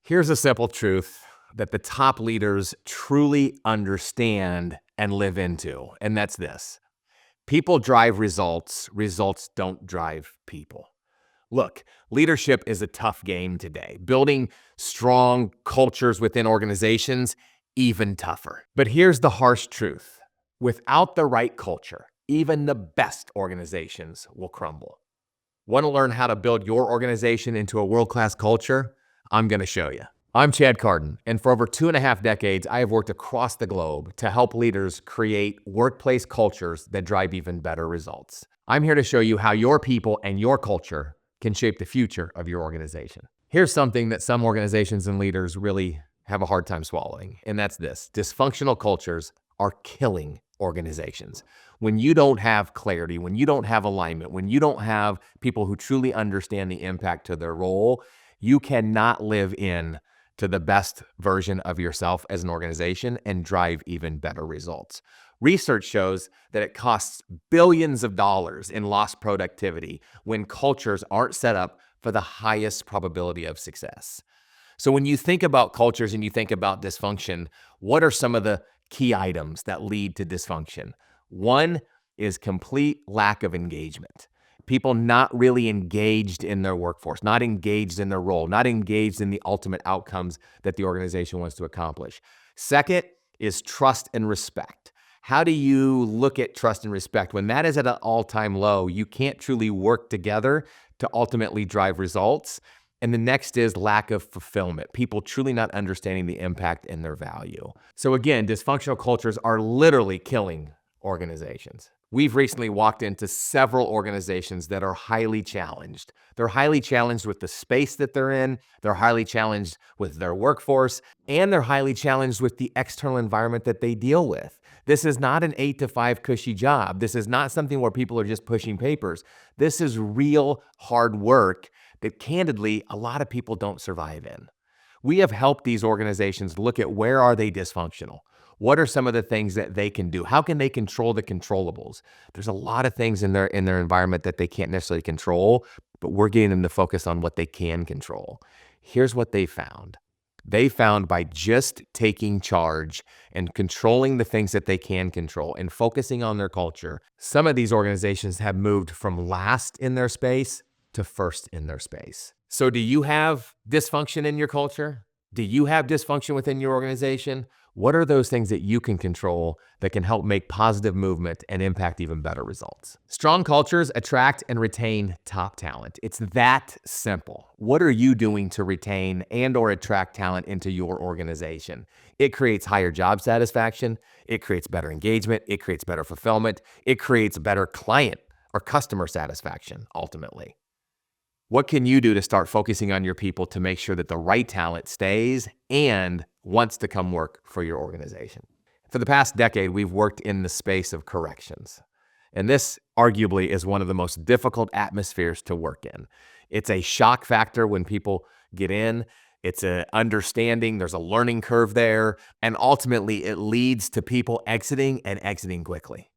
Here's a simple truth that the top leaders truly understand and live into, and that's this. People drive results, results don't drive people. Look, leadership is a tough game today. Building strong cultures within organizations, even tougher. But here's the harsh truth. Without the right culture, even the best organizations will crumble. Want to learn how to build your organization into a world-class culture? I'm going to show you. I'm Chad Carden, and for over 2.5 decades, I have worked across the globe to help leaders create workplace cultures that drive even better results. I'm here to show you how your people and your culture can shape the future of your organization. Here's something that some organizations and leaders really have a hard time swallowing, and that's this. Dysfunctional cultures are killing organizations. When you don't have clarity, when you don't have alignment, when you don't have people who truly understand the impact to their role, you cannot live in to the best version of yourself as an organization and drive even better results. Research shows that it costs billions of dollars in lost productivity when cultures aren't set up for the highest probability of success. So when you think about cultures and you think about dysfunction, what are some of the key items that lead to dysfunction? One is complete lack of engagement. People not really engaged in their workforce, not engaged in their role, not engaged in the ultimate outcomes that the organization wants to accomplish. Second is trust and respect. How do you look at trust and respect? When that is at an all-time low, you can't truly work together to ultimately drive results. And the next is lack of fulfillment. People truly not understanding the impact and their value. So again, dysfunctional cultures are literally killing organizations. We've recently walked into several organizations that are highly challenged. They're highly challenged with the space that they're in, they're highly challenged with their workforce, and they're highly challenged with the external environment that they deal with. This is not an 8-to-5 cushy job. This is not something where people are just pushing papers. This is real hard work that candidly, a lot of people don't survive in. We have helped these organizations look at where are they dysfunctional? What are some of the things that they can do? How can they control the controllables? There's a lot of things in their environment that they can't necessarily control, but we're getting them to focus on what they can control. Here's what they found. They found by just taking charge and controlling the things that they can control and focusing on their culture, some of these organizations have moved from last in their space to first in their space. So do you have dysfunction in your culture? Do you have dysfunction within your organization? What are those things that you can control that can help make positive movement and impact even better results? Strong cultures attract and retain top talent. It's that simple. What are you doing to retain and or attract talent into your organization? It creates higher job satisfaction. It creates better engagement. It creates better fulfillment. It creates better client or customer satisfaction ultimately. What can you do to start focusing on your people to make sure that the right talent stays and wants to come work for your organization? For the past decade, we've worked in the space of corrections. And this arguably is one of the most difficult atmospheres to work in. It's a shock factor when people get in. It's an understanding, there's a learning curve there, and ultimately it leads to people exiting and exiting quickly.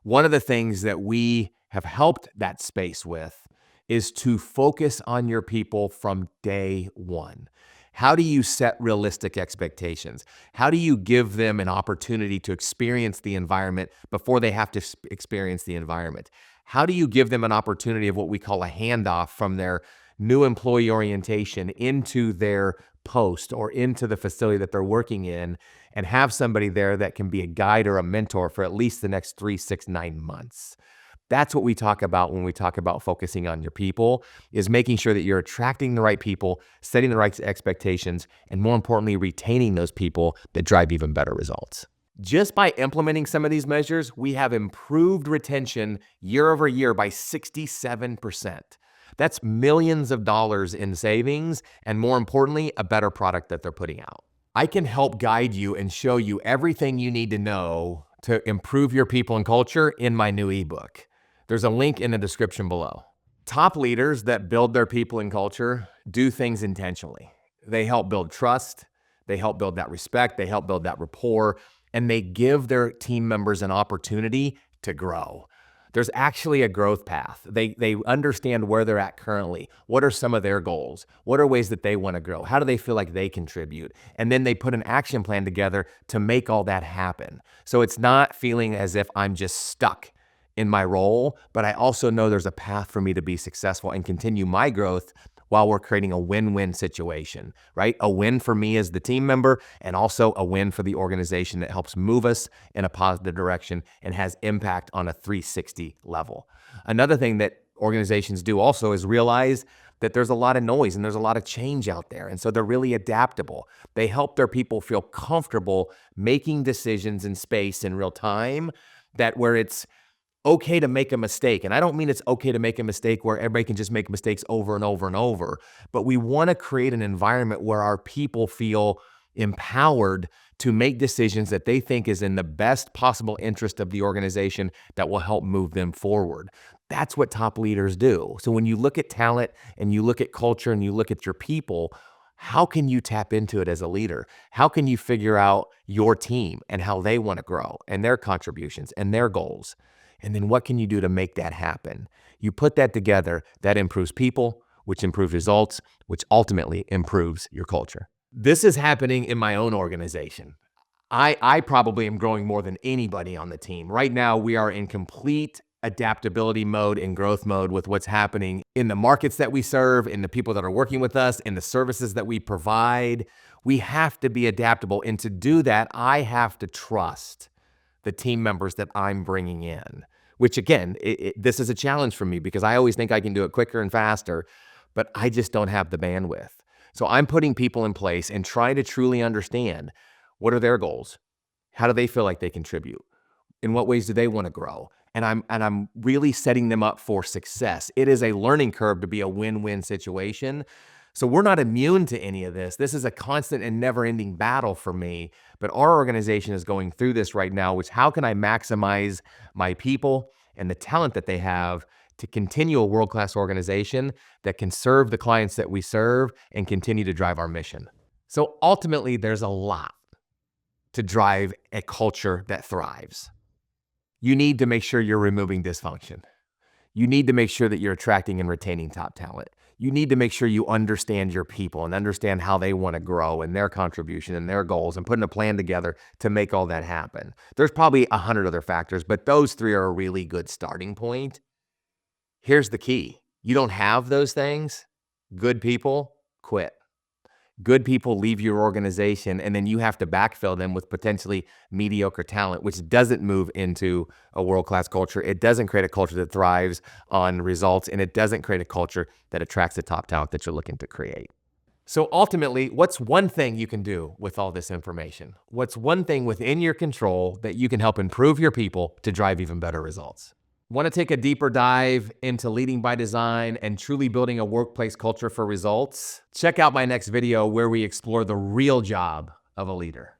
One of the things that we have helped that space with is to focus on your people from day one. How do you set realistic expectations? How do you give them an opportunity to experience the environment before they have to experience the environment? How do you give them an opportunity of what we call a handoff from their new employee orientation into their post or into the facility that they're working in and have somebody there that can be a guide or a mentor for at least the next 3, 6, 9 months? That's what we talk about when we talk about focusing on your people, is making sure that you're attracting the right people, setting the right expectations, and more importantly, retaining those people that drive even better results. Just by implementing some of these measures, we have improved retention year over year by 67%. That's millions of dollars in savings, and more importantly, a better product that they're putting out. I can help guide you and show you everything you need to know to improve your people and culture in my new ebook. There's a link in the description below. Top leaders that build their people and culture do things intentionally. They help build trust, they help build that respect, they help build that rapport, and they give their team members an opportunity to grow. There's actually a growth path. They understand where they're at currently. What are some of their goals? What are ways that they want to grow? How do they feel like they contribute? And then they put an action plan together to make all that happen. So it's not feeling as if I'm just stuck in my role, but I also know there's a path for me to be successful and continue my growth while we're creating a win-win situation, right? A win for me as the team member and also a win for the organization that helps move us in a positive direction and has impact on a 360 level. Another thing that organizations do also is realize that there's a lot of noise and there's a lot of change out there. And so they're really adaptable. They help their people feel comfortable making decisions in space in real time, that where it's okay to make a mistake. And I don't mean it's okay to make a mistake where everybody can just make mistakes over and over and over, but we want to create an environment where our people feel empowered to make decisions that they think is in the best possible interest of the organization that will help move them forward. That's what top leaders do. So when you look at talent and you look at culture and you look at your people, how can you tap into it as a leader? How can you figure out your team and how they want to grow and their contributions and their goals? And then what can you do to make that happen? You put that together, that improves people, which improves results, which ultimately improves your culture. This is happening in my own organization. I probably am growing more than anybody on the team. Right now, we are in complete adaptability mode and growth mode with what's happening in the markets that we serve, in the people that are working with us, in the services that we provide. We have to be adaptable. And to do that, I have to trust the team members that I'm bringing in, which again, this is a challenge for me because I always think I can do it quicker and faster, but I just don't have the bandwidth. So I'm putting people in place and trying to truly understand what are their goals? How do they feel like they contribute? In what ways do they want to grow? And I'm really setting them up for success. It is a learning curve to be a win-win situation. So we're not immune to any of this. This is a constant and never-ending battle for me. But our organization is going through this right now, which how can I maximize my people and the talent that they have to continue a world-class organization that can serve the clients that we serve and continue to drive our mission. So ultimately, there's a lot to drive a culture that thrives. You need to make sure you're removing dysfunction. You need to make sure that you're attracting and retaining top talent. You need to make sure you understand your people and understand how they want to grow and their contribution and their goals and putting a plan together to make all that happen. There's probably 100 other factors, but those three are a really good starting point. Here's the key. You don't have those things, good people quit. Good people leave your organization, and then you have to backfill them with potentially mediocre talent, which doesn't move into a world-class culture. It doesn't create a culture that thrives on results, and it doesn't create a culture that attracts the top talent that you're looking to create. So ultimately, what's one thing you can do with all this information? What's one thing within your control that you can help improve your people to drive even better results? Want to take a deeper dive into leading by design and truly building a workplace culture for results? Check out my next video where we explore the real job of a leader.